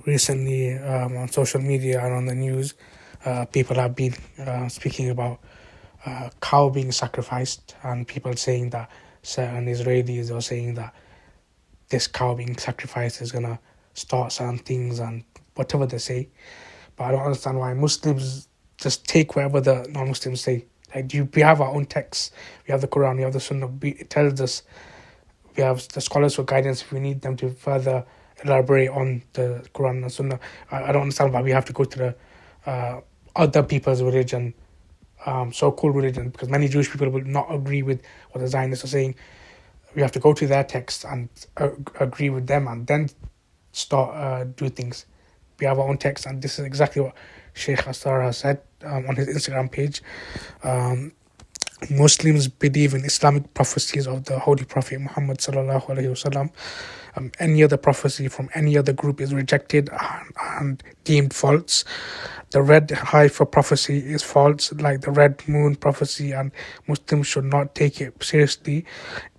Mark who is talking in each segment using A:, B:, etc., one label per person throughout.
A: recently on social media and on the news, people have been speaking about cow being sacrificed, and people saying that certain Israelis are saying that this cow being sacrificed is gonna start certain things and whatever they say. But I don't understand why Muslims just take whatever the non-Muslims say. Like, we have our own texts. We have the Quran. We have the Sunnah. It tells us. We have the scholars for guidance if we need them to further elaborate on the Quran and Sunnah. I don't understand why we have to go to the other people's religion, so-called religion, because many Jewish people will not agree with what the Zionists are saying. We have to go to their text and agree with them and then start do things. We have our own text, and this is exactly what Shaykh Asrar has said on his Instagram page. Muslims believe in Islamic prophecies of the Holy Prophet Muhammad sallallahu alaihi wasallam. Any other prophecy from any other group is rejected and deemed false. The red heifer prophecy is false, like the red moon prophecy, and Muslims should not take it seriously.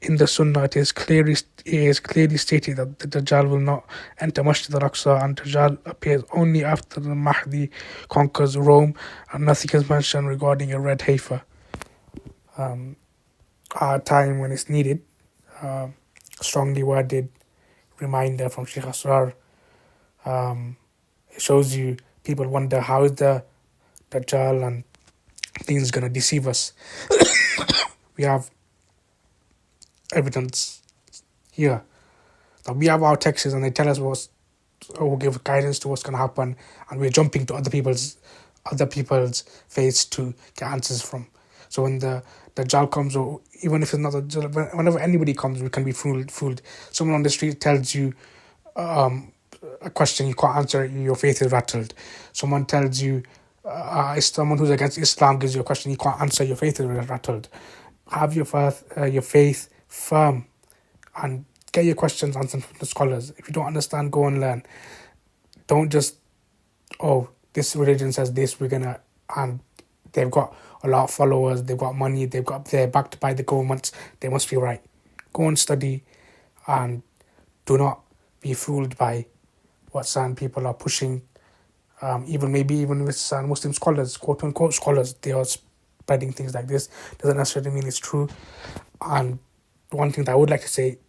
A: In the Sunnah, it is clearly stated that the Dajjal will not enter Masjid al-Aqsa, and Dajjal appears only after the Mahdi conquers Rome, and nothing is mentioned regarding a red heifer. Our time when it's needed. Strongly worded reminder from Shaykh Asrar. It shows you, people wonder how is the Dajjal and things going to deceive us. We have evidence here that we have our texts and they tell us or give guidance to what's going to happen, and we're jumping to other people's faiths to get answers from. So when the Dajjal comes, or even if it's not the Dajjal, whenever anybody comes, we can be fooled. Someone on the street tells you a question, you can't answer it, your faith is rattled. Someone tells you, someone who's against Islam gives you a question, you can't answer, your faith is rattled. Have your faith firm and get your questions answered from the scholars. If you don't understand, go and learn. Don't just, this religion says this, and they've got a lot of followers, they've got money, they're backed by the governments, they must be right. Go and study, and do not be fooled by what certain people are pushing. Even with certain Muslim scholars, quote unquote scholars, they are spreading things like this. Doesn't necessarily mean it's true. And one thing that I would like to say,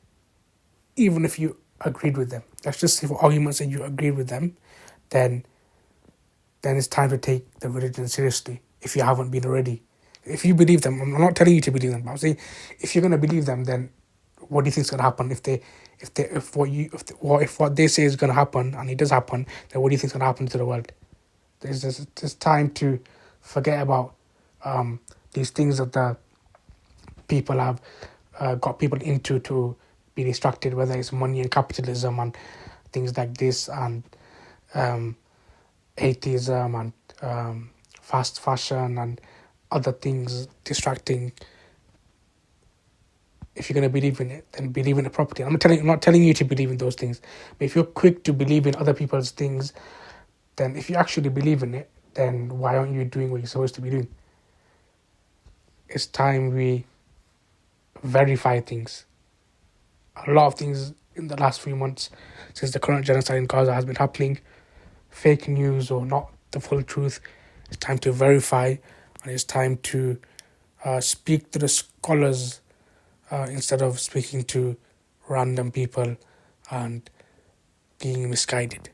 A: even if you agreed with them, let's just say for argument's sake you agreed with them, then it's time to take the religion seriously. If you haven't been already, if you believe them, I'm not telling you to believe them, but I'm saying if you're going to believe them, then what do you think is going to happen? If what they say is going to happen and it does happen, then what do you think is going to happen to the world? There's time to forget about these things that the people have got people into to be distracted, whether it's money and capitalism and things like this, and atheism and fast fashion and other things distracting. If you're going to believe in it, then believe in it properly. I'm not telling you to believe in those things, but if you're quick to believe in other people's things, then if you actually believe in it, then why aren't you doing what you're supposed to be doing? It's time we verify things. A lot of things in the last few months, since the current genocide in Gaza has been happening, fake news or not the full truth, it's time to verify, and it's time to speak to the scholars instead of speaking to random people and being misguided.